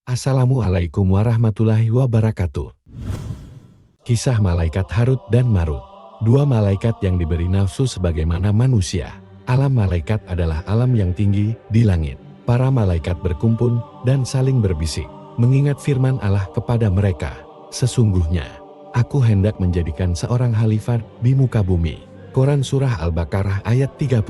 Assalamualaikum warahmatullahi wabarakatuh. Kisah Malaikat Harut dan Marut. Dua malaikat yang diberi nafsu sebagaimana manusia. Alam malaikat adalah alam yang tinggi di langit. Para malaikat berkumpul dan saling berbisik, mengingat firman Allah kepada mereka. Sesungguhnya, aku hendak menjadikan seorang khalifah di muka bumi. Quran Surah Al-Baqarah ayat 30.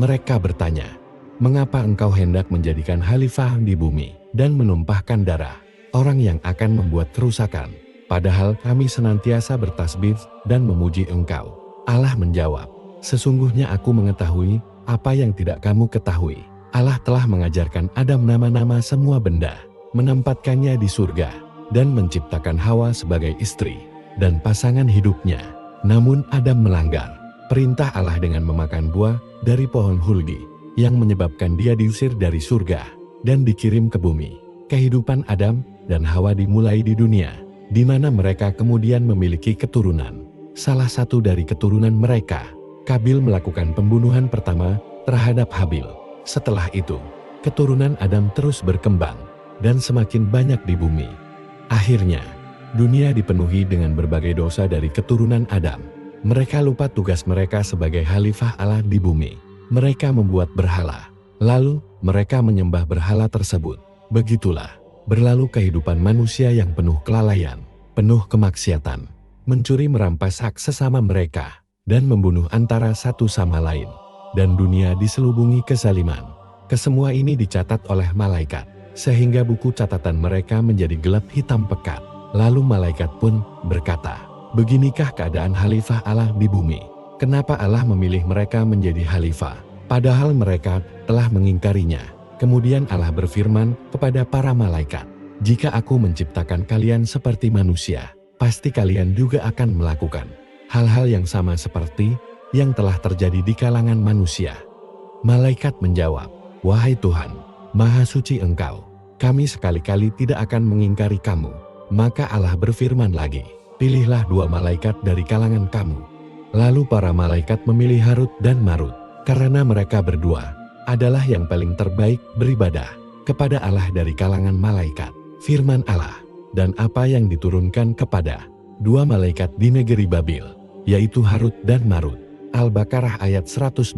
Mereka bertanya, mengapa engkau hendak menjadikan khalifah di bumi dan menumpahkan darah orang yang akan membuat kerusakan? Padahal kami senantiasa bertasbih dan memuji engkau. Allah menjawab, sesungguhnya aku mengetahui apa yang tidak kamu ketahui. Allah telah mengajarkan Adam nama-nama semua benda, menempatkannya di surga, dan menciptakan Hawa sebagai istri dan pasangan hidupnya. Namun Adam melanggar perintah Allah dengan memakan buah dari pohon hulgi, yang menyebabkan dia diusir dari surga dan dikirim ke bumi. Kehidupan Adam dan Hawa dimulai di dunia, di mana mereka kemudian memiliki keturunan. Salah satu dari keturunan mereka, Kabil, melakukan pembunuhan pertama terhadap Habil. Setelah itu, keturunan Adam terus berkembang dan semakin banyak di bumi. Akhirnya, dunia dipenuhi dengan berbagai dosa dari keturunan Adam. Mereka lupa tugas mereka sebagai khalifah Allah di bumi. Mereka membuat berhala, lalu mereka menyembah berhala tersebut. Begitulah berlalu kehidupan manusia yang penuh kelalaian, penuh kemaksiatan, mencuri merampas hak sesama mereka, dan membunuh antara satu sama lain. Dan dunia diselubungi kezaliman. Kesemua ini dicatat oleh malaikat, sehingga buku catatan mereka menjadi gelap hitam pekat. Lalu malaikat pun berkata, beginikah keadaan khalifah Allah di bumi? Kenapa Allah memilih mereka menjadi khalifah, padahal mereka telah mengingkarinya? Kemudian Allah berfirman kepada para malaikat, jika aku menciptakan kalian seperti manusia, pasti kalian juga akan melakukan hal-hal yang sama seperti yang telah terjadi di kalangan manusia. Malaikat menjawab, wahai Tuhan, Maha Suci Engkau, kami sekali-kali tidak akan mengingkari kamu. Maka Allah berfirman lagi, pilihlah dua malaikat dari kalangan kamu. Lalu para malaikat memilih Harut dan Marut, karena mereka berdua adalah yang paling terbaik beribadah kepada Allah dari kalangan malaikat. Firman Allah, dan apa yang diturunkan kepada dua malaikat di negeri Babil, yaitu Harut dan Marut. Al-Baqarah ayat 102.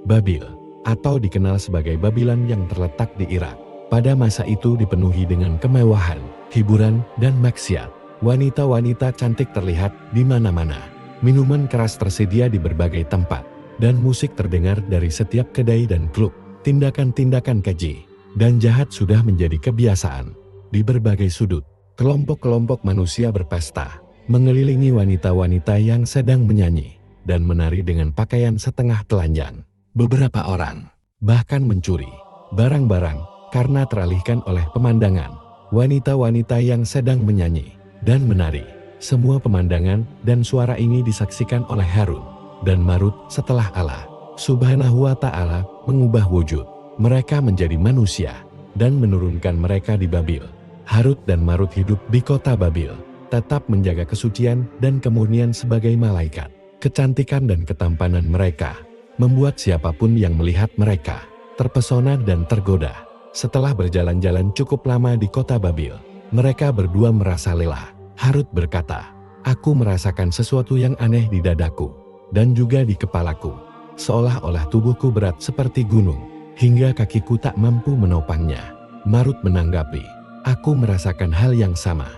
Babil, atau dikenal sebagai Babylon yang terletak di Irak, pada masa itu dipenuhi dengan kemewahan, hiburan, dan maksiat. Wanita-wanita cantik terlihat di mana-mana. Minuman keras tersedia di berbagai tempat, dan musik terdengar dari setiap kedai dan klub. Tindakan-tindakan keji dan jahat sudah menjadi kebiasaan. Di berbagai sudut, kelompok-kelompok manusia berpesta, mengelilingi wanita-wanita yang sedang menyanyi dan menari dengan pakaian setengah telanjang. Beberapa orang bahkan mencuri barang-barang karena teralihkan oleh pemandangan wanita-wanita yang sedang menyanyi dan menari. Semua pemandangan dan suara ini disaksikan oleh Harut dan Marut setelah Allah Subhanahu wa Ta'ala mengubah wujud mereka menjadi manusia dan menurunkan mereka di Babil. Harut dan Marut hidup di kota Babil, tetap menjaga kesucian dan kemurnian sebagai malaikat. Kecantikan dan ketampanan mereka membuat siapapun yang melihat mereka terpesona dan tergoda. Setelah berjalan-jalan cukup lama di kota Babil, mereka berdua merasa lelah. Harut berkata, aku merasakan sesuatu yang aneh di dadaku dan juga di kepalaku, seolah-olah tubuhku berat seperti gunung, hingga kakiku tak mampu menopangnya. Marut menanggapi, aku merasakan hal yang sama,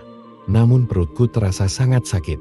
namun perutku terasa sangat sakit.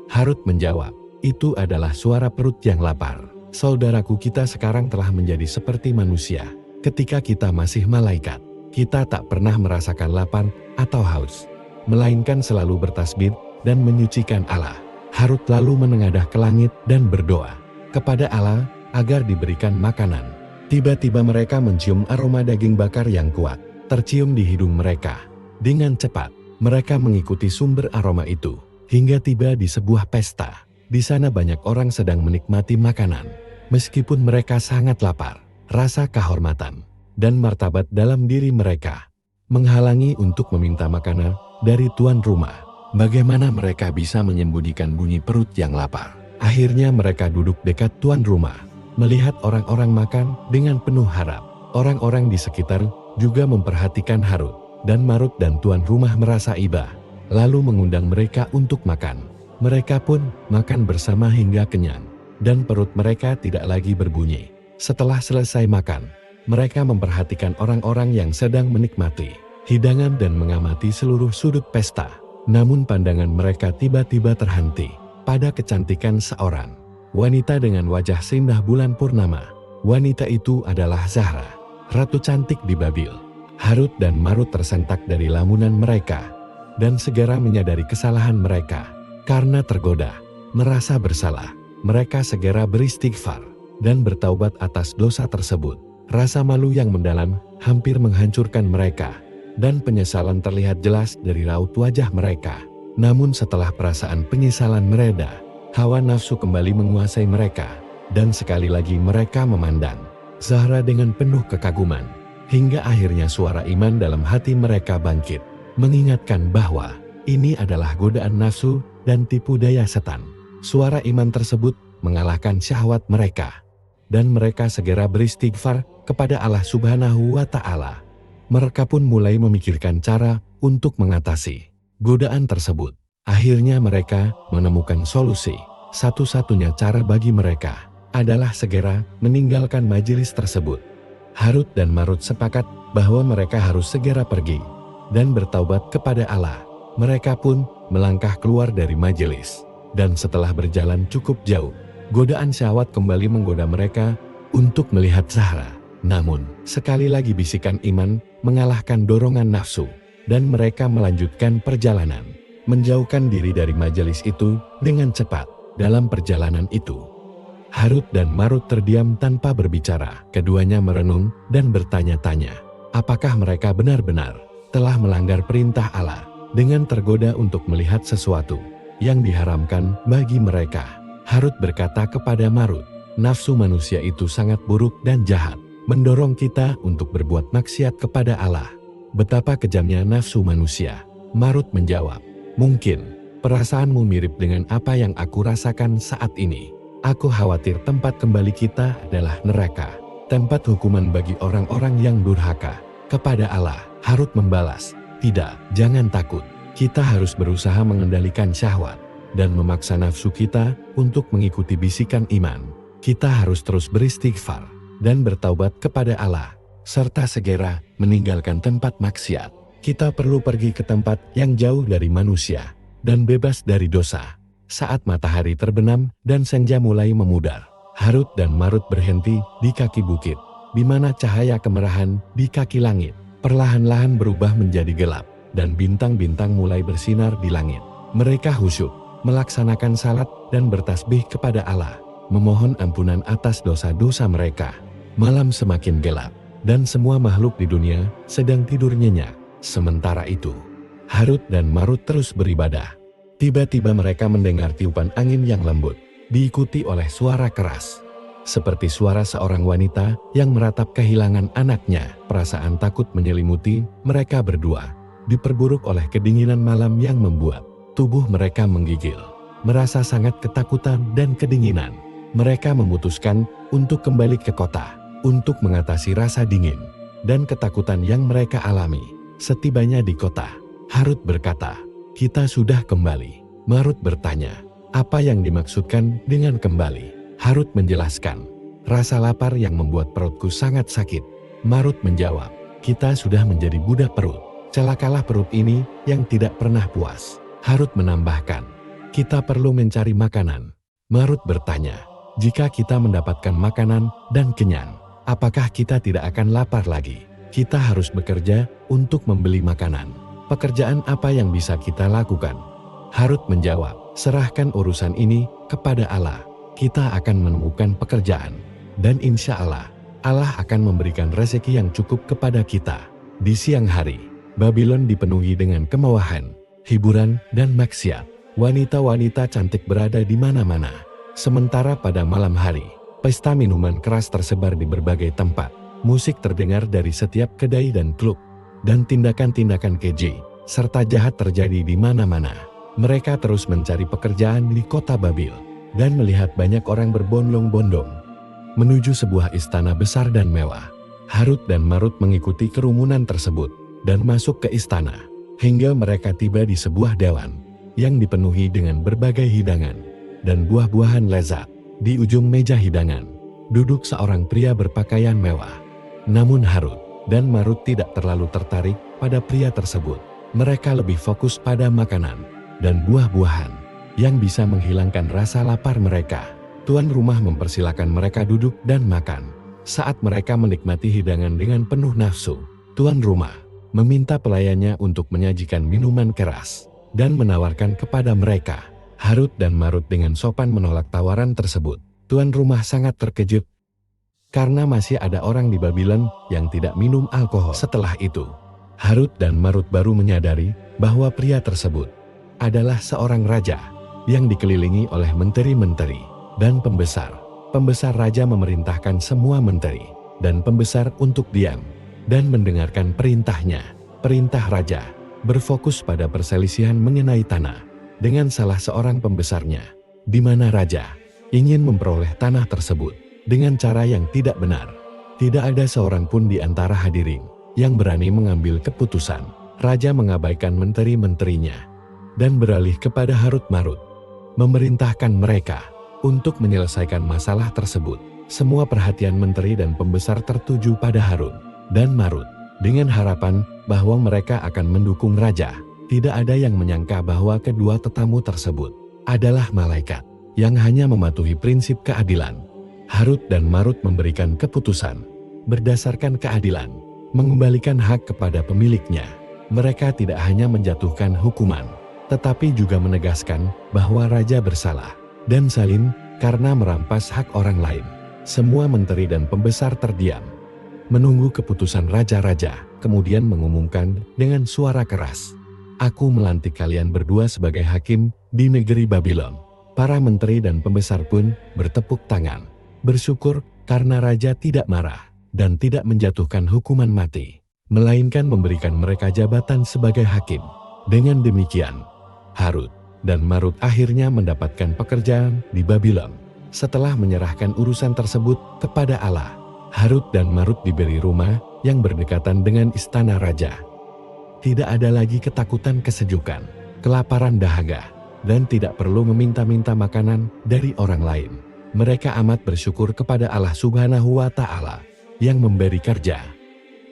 Harut menjawab, itu adalah suara perut yang lapar. Saudaraku, kita sekarang telah menjadi seperti manusia. Ketika kita masih malaikat, kita tak pernah merasakan lapar atau haus, melainkan selalu bertasbih dan menyucikan Allah. Harut lalu menengadah ke langit dan berdoa kepada Allah agar diberikan makanan. Tiba-tiba mereka mencium aroma daging bakar yang kuat, tercium di hidung mereka. Dengan cepat, mereka mengikuti sumber aroma itu, hingga tiba di sebuah pesta. Di sana banyak orang sedang menikmati makanan. Meskipun mereka sangat lapar, rasa kehormatan dan martabat dalam diri mereka menghalangi untuk meminta makanan dari tuan rumah. Bagaimana mereka bisa menyembunyikan bunyi perut yang lapar? Akhirnya mereka duduk dekat tuan rumah, melihat orang-orang makan dengan penuh harap. Orang-orang di sekitar juga memperhatikan Harut dan Marut dan tuan rumah merasa iba, lalu mengundang mereka untuk makan. Mereka pun makan bersama hingga kenyang, dan perut mereka tidak lagi berbunyi. Setelah selesai makan, mereka memperhatikan orang-orang yang sedang menikmati hidangan dan mengamati seluruh sudut pesta. Namun pandangan mereka tiba-tiba terhenti pada kecantikan seorang wanita dengan wajah seindah bulan purnama. Wanita itu adalah Zahra, ratu cantik di Babil. Harut dan Marut tersentak dari lamunan mereka dan segera menyadari kesalahan mereka. Karena tergoda, merasa bersalah, mereka segera beristighfar dan bertaubat atas dosa tersebut. Rasa malu yang mendalam hampir menghancurkan mereka, dan penyesalan terlihat jelas dari raut wajah mereka. Namun setelah perasaan penyesalan mereda, hawa nafsu kembali menguasai mereka, dan sekali lagi mereka memandang Zahra dengan penuh kekaguman, hingga akhirnya suara iman dalam hati mereka bangkit, mengingatkan bahwa ini adalah godaan nafsu dan tipu daya setan. Suara iman tersebut mengalahkan syahwat mereka, dan mereka segera beristighfar kepada Allah Subhanahu wa Ta'ala. Mereka pun mulai memikirkan cara untuk mengatasi godaan tersebut. Akhirnya mereka menemukan solusi. Satu-satunya cara bagi mereka adalah segera meninggalkan majelis tersebut. Harut dan Marut sepakat bahwa mereka harus segera pergi dan bertaubat kepada Allah. Mereka pun melangkah keluar dari majelis, dan setelah berjalan cukup jauh, godaan syahwat kembali menggoda mereka untuk melihat Zahra. Namun, sekali lagi bisikan iman mengalahkan dorongan nafsu, dan mereka melanjutkan perjalanan, menjauhkan diri dari majelis itu dengan cepat. Dalam perjalanan itu, Harut dan Marut terdiam tanpa berbicara. Keduanya merenung dan bertanya-tanya, apakah mereka benar-benar telah melanggar perintah Allah dengan tergoda untuk melihat sesuatu yang diharamkan bagi mereka. Harut berkata kepada Marut, nafsu manusia itu sangat buruk dan jahat, mendorong kita untuk berbuat maksiat kepada Allah. Betapa kejamnya nafsu manusia. Marut menjawab, mungkin perasaanmu mirip dengan apa yang aku rasakan saat ini. Aku khawatir tempat kembali kita adalah neraka, tempat hukuman bagi orang-orang yang durhaka kepada Allah. Harut membalas, tidak, jangan takut. Kita harus berusaha mengendalikan syahwat dan memaksa nafsu kita untuk mengikuti bisikan iman. Kita harus terus beristighfar dan bertaubat kepada Allah, serta segera meninggalkan tempat maksiat. Kita perlu pergi ke tempat yang jauh dari manusia dan bebas dari dosa. Saat matahari terbenam dan senja mulai memudar, Harut dan Marut berhenti di kaki bukit, di mana cahaya kemerahan di kaki langit perlahan-lahan berubah menjadi gelap, dan bintang-bintang mulai bersinar di langit. Mereka khusyuk, melaksanakan salat dan bertasbih kepada Allah, memohon ampunan atas dosa-dosa mereka. Malam semakin gelap, dan semua makhluk di dunia sedang tidur nyenyak. Sementara itu, Harut dan Marut terus beribadah. Tiba-tiba mereka mendengar tiupan angin yang lembut, diikuti oleh suara keras, seperti suara seorang wanita yang meratap kehilangan anaknya. Perasaan takut menyelimuti mereka berdua, diperburuk oleh kedinginan malam yang membuat tubuh mereka menggigil. Merasa sangat ketakutan dan kedinginan, mereka memutuskan untuk kembali ke kota untuk mengatasi rasa dingin dan ketakutan yang mereka alami. Setibanya di kota, Harut berkata, kita sudah kembali. Marut bertanya, apa yang dimaksudkan dengan kembali? Harut menjelaskan, rasa lapar yang membuat perutku sangat sakit. Marut menjawab, kita sudah menjadi budak perut. Celakalah perut ini yang tidak pernah puas. Harut menambahkan, kita perlu mencari makanan. Marut bertanya, jika kita mendapatkan makanan dan kenyang, apakah kita tidak akan lapar lagi? Kita harus bekerja untuk membeli makanan. Pekerjaan apa yang bisa kita lakukan? Harut menjawab, serahkan urusan ini kepada Allah. Kita akan menemukan pekerjaan, dan insya Allah, Allah akan memberikan rezeki yang cukup kepada kita. Di siang hari, Babylon dipenuhi dengan kemewahan, hiburan, dan maksiat. Wanita-wanita cantik berada di mana-mana. Sementara pada malam hari, pesta minuman keras tersebar di berbagai tempat. Musik terdengar dari setiap kedai dan klub, dan tindakan-tindakan keji serta jahat terjadi di mana-mana. Mereka terus mencari pekerjaan di kota Babil, dan melihat banyak orang berbondong-bondong menuju sebuah istana besar dan mewah. Harut dan Marut mengikuti kerumunan tersebut, dan masuk ke istana, hingga mereka tiba di sebuah dewan yang dipenuhi dengan berbagai hidangan dan buah-buahan lezat. Di ujung meja hidangan duduk seorang pria berpakaian mewah. Namun Harut dan Marut tidak terlalu tertarik pada pria tersebut. Mereka lebih fokus pada makanan dan buah-buahan yang bisa menghilangkan rasa lapar mereka. Tuan rumah mempersilakan mereka duduk dan makan. Saat mereka menikmati hidangan dengan penuh nafsu, tuan rumah meminta pelayannya untuk menyajikan minuman keras dan menawarkan kepada mereka. Harut dan Marut dengan sopan menolak tawaran tersebut. Tuan rumah sangat terkejut karena masih ada orang di Babylon yang tidak minum alkohol. Setelah itu, Harut dan Marut baru menyadari bahwa pria tersebut adalah seorang raja yang dikelilingi oleh menteri-menteri dan pembesar. Pembesar raja memerintahkan semua menteri dan pembesar untuk diam dan mendengarkan perintahnya. Perintah raja berfokus pada perselisihan mengenai tanah dengan salah seorang pembesarnya, di mana raja ingin memperoleh tanah tersebut dengan cara yang tidak benar. Tidak ada seorang pun di antara hadirin yang berani mengambil keputusan. Raja mengabaikan menteri-menterinya dan beralih kepada Harut Marut, memerintahkan mereka untuk menyelesaikan masalah tersebut. Semua perhatian menteri dan pembesar tertuju pada Harut dan Marut dengan harapan bahwa mereka akan mendukung raja. Tidak ada yang menyangka bahwa kedua tetamu tersebut adalah malaikat yang hanya mematuhi prinsip keadilan. Harut dan Marut memberikan keputusan berdasarkan keadilan, mengembalikan hak kepada pemiliknya. Mereka tidak hanya menjatuhkan hukuman, tetapi juga menegaskan bahwa raja bersalah dan zalim karena merampas hak orang lain. Semua menteri dan pembesar terdiam, menunggu keputusan raja-raja, kemudian mengumumkan dengan suara keras, "Aku melantik kalian berdua sebagai hakim di negeri Babylon." Para menteri dan pembesar pun bertepuk tangan, bersyukur karena raja tidak marah dan tidak menjatuhkan hukuman mati, melainkan memberikan mereka jabatan sebagai hakim. Dengan demikian, Harut dan Marut akhirnya mendapatkan pekerjaan di Babylon. Setelah menyerahkan urusan tersebut kepada Allah, Harut dan Marut diberi rumah yang berdekatan dengan istana raja. Tidak ada lagi ketakutan kesejukan, kelaparan dahaga, dan tidak perlu meminta-minta makanan dari orang lain. Mereka amat bersyukur kepada Allah Subhanahu wa Ta'ala yang memberi kerja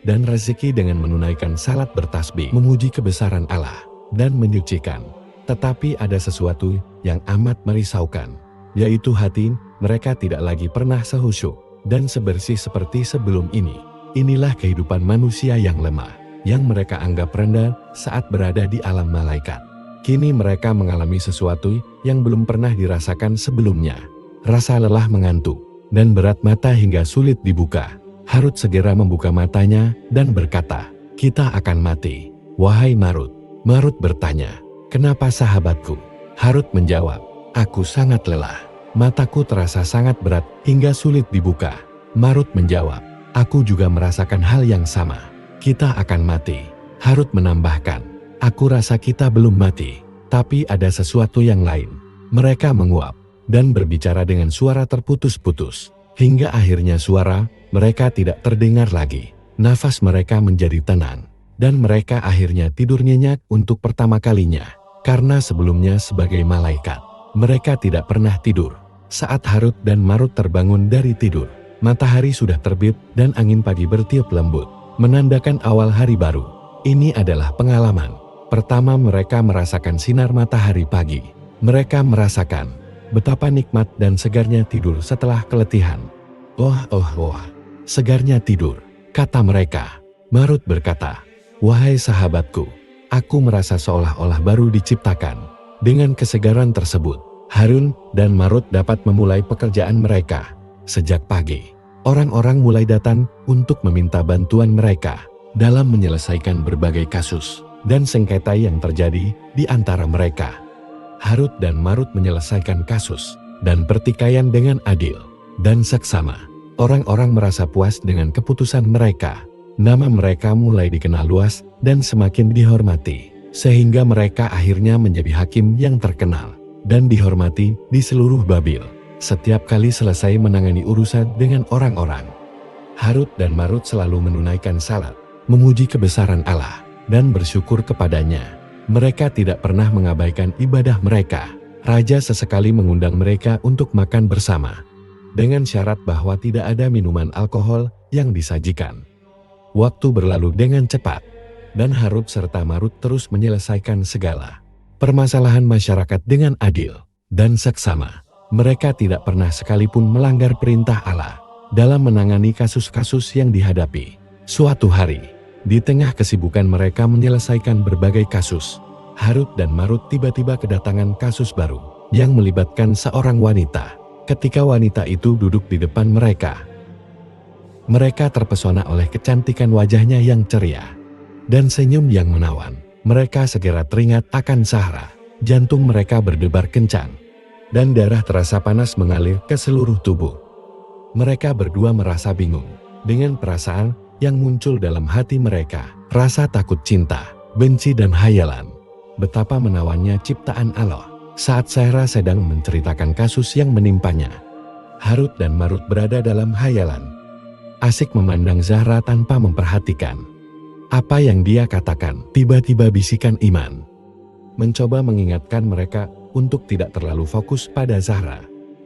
dan rezeki dengan menunaikan salat bertasbih, memuji kebesaran Allah dan menyucikan. Tetapi ada sesuatu yang amat merisaukan, yaitu hati mereka tidak lagi pernah sehusyuk dan sebersih seperti sebelum ini. Inilah kehidupan manusia yang lemah, yang mereka anggap rendah saat berada di alam malaikat. Kini mereka mengalami sesuatu yang belum pernah dirasakan sebelumnya. Rasa lelah mengantuk dan berat mata hingga sulit dibuka. Harut segera membuka matanya dan berkata, "Kita akan mati, wahai Marut." Marut bertanya, "Kenapa sahabatku?" Harut menjawab, "Aku sangat lelah. Mataku terasa sangat berat hingga sulit dibuka." Marut menjawab, "Aku juga merasakan hal yang sama. Kita akan mati." Harut menambahkan, "Aku rasa kita belum mati, tapi ada sesuatu yang lain." Mereka menguap dan berbicara dengan suara terputus-putus, hingga akhirnya suara mereka tidak terdengar lagi. Nafas mereka menjadi tenang, dan mereka akhirnya tidur nyenyak untuk pertama kalinya. Karena sebelumnya sebagai malaikat, mereka tidak pernah tidur. Saat Harut dan Marut terbangun dari tidur, matahari sudah terbit dan angin pagi bertiup lembut, menandakan awal hari baru. Ini adalah pengalaman pertama mereka merasakan sinar matahari pagi. Mereka merasakan betapa nikmat dan segarnya tidur setelah keletihan. Oh, segarnya tidur," kata mereka. Marut berkata, "Wahai sahabatku, aku merasa seolah-olah baru diciptakan." Dengan kesegaran tersebut, Harun dan Marut dapat memulai pekerjaan mereka. Sejak pagi, orang-orang mulai datang untuk meminta bantuan mereka dalam menyelesaikan berbagai kasus dan sengketa yang terjadi di antara mereka. Harut dan Marut menyelesaikan kasus dan pertikaian dengan adil dan seksama. Orang-orang merasa puas dengan keputusan mereka. Nama mereka mulai dikenal luas dan semakin dihormati, sehingga mereka akhirnya menjadi hakim yang terkenal dan dihormati di seluruh Babil. Setiap kali selesai menangani urusan dengan orang-orang, Harut dan Marut selalu menunaikan salat, memuji kebesaran Allah, dan bersyukur kepadanya. Mereka tidak pernah mengabaikan ibadah mereka. Raja sesekali mengundang mereka untuk makan bersama, dengan syarat bahwa tidak ada minuman alkohol yang disajikan. Waktu berlalu dengan cepat, dan Harut serta Marut terus menyelesaikan segala permasalahan masyarakat dengan adil dan seksama. Mereka tidak pernah sekalipun melanggar perintah Allah dalam menangani kasus-kasus yang dihadapi. Suatu hari, di tengah kesibukan mereka menyelesaikan berbagai kasus, Harut dan Marut tiba-tiba kedatangan kasus baru yang melibatkan seorang wanita. Ketika wanita itu duduk di depan mereka, mereka terpesona oleh kecantikan wajahnya yang ceria dan senyum yang menawan. Mereka segera teringat akan Zahra. Jantung mereka berdebar kencang, dan darah terasa panas mengalir ke seluruh tubuh. Mereka berdua merasa bingung dengan perasaan yang muncul dalam hati mereka. Rasa takut, cinta, benci, dan hayalan. Betapa menawannya ciptaan Allah. Saat Zahra sedang menceritakan kasus yang menimpanya, Harut dan Marut berada dalam hayalan, asik memandang Zahra tanpa memperhatikan apa yang dia katakan. Tiba-tiba bisikan Iman mencoba mengingatkan mereka untuk tidak terlalu fokus pada Zahra.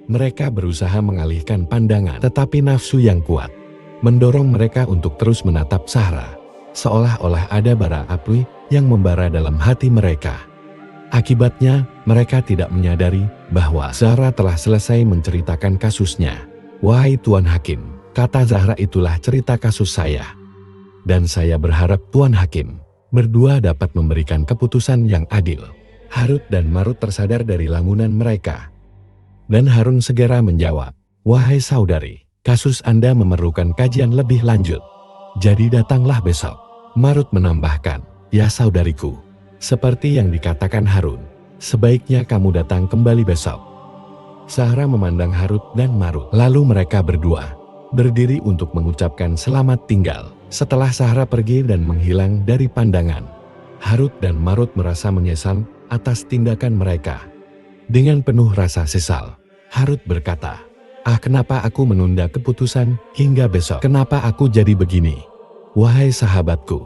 Mereka berusaha mengalihkan pandangan, tetapi nafsu yang kuat mendorong mereka untuk terus menatap Zahra, seolah-olah ada bara api yang membara dalam hati mereka. Akibatnya, mereka tidak menyadari bahwa Zahra telah selesai menceritakan kasusnya. "Wahai Tuan Hakim," kata Zahra, "itulah cerita kasus saya. Dan saya berharap Tuan Hakim berdua dapat memberikan keputusan yang adil." Harut dan Marut tersadar dari lamunan mereka, dan Harun segera menjawab, "Wahai saudari, kasus Anda memerlukan kajian lebih lanjut. Jadi datanglah besok." Marut menambahkan, "Ya saudariku, seperti yang dikatakan Harun, sebaiknya kamu datang kembali besok." Zahra memandang Harut dan Marut, lalu mereka berdua berdiri untuk mengucapkan selamat tinggal. Setelah Zahra pergi dan menghilang dari pandangan, Harut dan Marut merasa menyesal atas tindakan mereka. Dengan penuh rasa sesal, Harut berkata, kenapa aku menunda keputusan hingga besok? Kenapa aku jadi begini? Wahai sahabatku,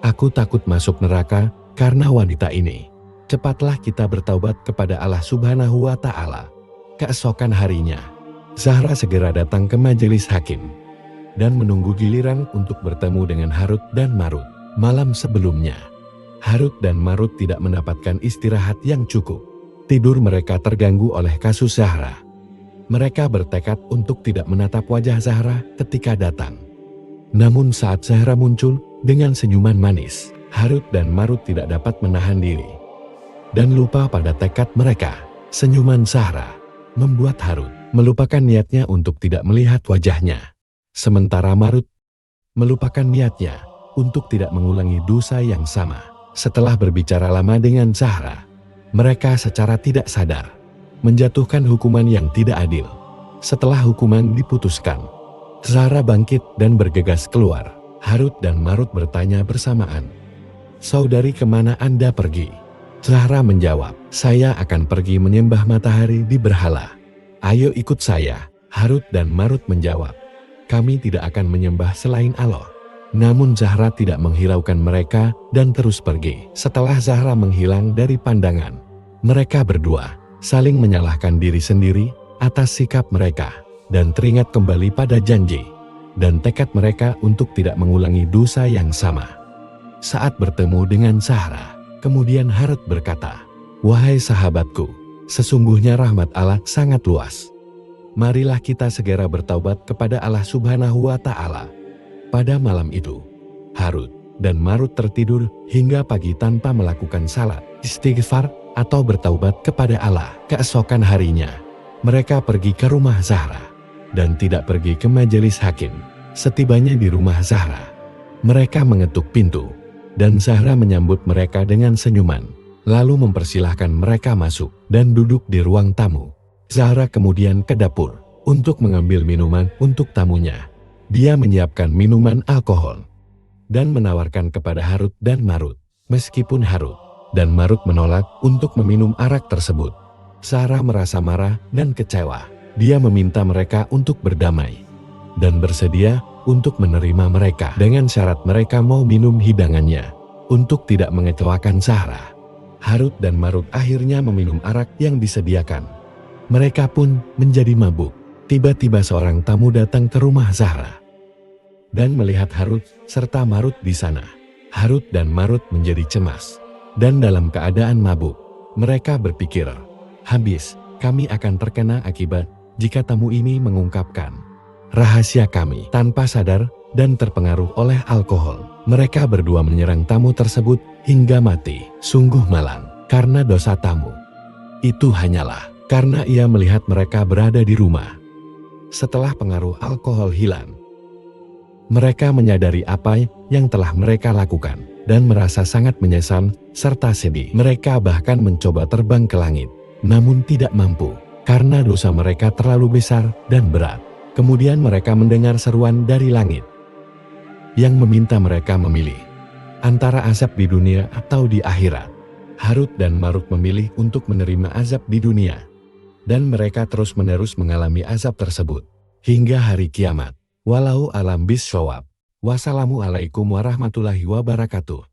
aku takut masuk neraka karena wanita ini. Cepatlah kita bertaubat kepada Allah Subhanahu wa Ta'ala." Keesokan harinya, Zahra segera datang ke majelis hakim dan menunggu giliran untuk bertemu dengan Harut dan Marut. Malam sebelumnya, Harut dan Marut tidak mendapatkan istirahat yang cukup. Tidur mereka terganggu oleh kasus Zahra. Mereka bertekad untuk tidak menatap wajah Zahra ketika datang. Namun saat Zahra muncul dengan senyuman manis, Harut dan Marut tidak dapat menahan diri dan lupa pada tekad mereka. Senyuman Zahra membuat Harut melupakan niatnya untuk tidak melihat wajahnya, sementara Marut melupakan niatnya untuk tidak mengulangi dosa yang sama. Setelah berbicara lama dengan Zahra, mereka secara tidak sadar menjatuhkan hukuman yang tidak adil. Setelah hukuman diputuskan, Zahra bangkit dan bergegas keluar. Harut dan Marut bertanya bersamaan, "Saudari, kemana Anda pergi?" Zahra menjawab, "Saya akan pergi menyembah matahari di berhala." "Ayo ikut saya." Harut dan Marut menjawab, "Kami tidak akan menyembah selain Allah." Namun Zahra tidak menghiraukan mereka dan terus pergi. Setelah Zahra menghilang dari pandangan, mereka berdua saling menyalahkan diri sendiri atas sikap mereka dan teringat kembali pada janji dan tekad mereka untuk tidak mengulangi dosa yang sama. Saat bertemu dengan Zahra, kemudian Harut berkata, "Wahai sahabatku, sesungguhnya rahmat Allah sangat luas. Marilah kita segera bertaubat kepada Allah Subhanahu wa Ta'ala." Pada malam itu, Harut dan Marut tertidur hingga pagi tanpa melakukan salat, istighfar, atau bertaubat kepada Allah. Keesokan harinya, mereka pergi ke rumah Zahra dan tidak pergi ke majelis hakim. Setibanya di rumah Zahra, mereka mengetuk pintu dan Zahra menyambut mereka dengan senyuman, lalu mempersilahkan mereka masuk dan duduk di ruang tamu. Zahra kemudian ke dapur untuk mengambil minuman untuk tamunya. Dia menyiapkan minuman alkohol dan menawarkan kepada Harut dan Marut. Meskipun Harut dan Marut menolak untuk meminum arak tersebut, Zahra merasa marah dan kecewa. Dia meminta mereka untuk berdamai dan bersedia untuk menerima mereka dengan syarat mereka mau minum hidangannya. Untuk tidak mengecewakan Zahra, Harut dan Marut akhirnya meminum arak yang disediakan. Mereka pun menjadi mabuk. Tiba-tiba seorang tamu datang ke rumah Zahra dan melihat Harut serta Marut di sana. Harut dan Marut menjadi cemas dan dalam keadaan mabuk. Mereka berpikir, habis kami akan terkena akibat jika tamu ini mengungkapkan rahasia kami. Tanpa sadar dan terpengaruh oleh alkohol, mereka berdua menyerang tamu tersebut hingga mati. Sungguh malang karena dosa tamu itu hanyalah karena ia melihat mereka berada di rumah. Setelah pengaruh alkohol hilang, mereka menyadari apa yang telah mereka lakukan dan merasa sangat menyesal serta sedih. Mereka bahkan mencoba terbang ke langit, namun tidak mampu karena dosa mereka terlalu besar dan berat. Kemudian mereka mendengar seruan dari langit yang meminta mereka memilih antara azab di dunia atau di akhirat. Harut dan Marut memilih untuk menerima azab di dunia, dan mereka terus-menerus mengalami azab tersebut hingga hari kiamat. Walau alam bis shawab. Wassalamualaikum warahmatullahi wabarakatuh.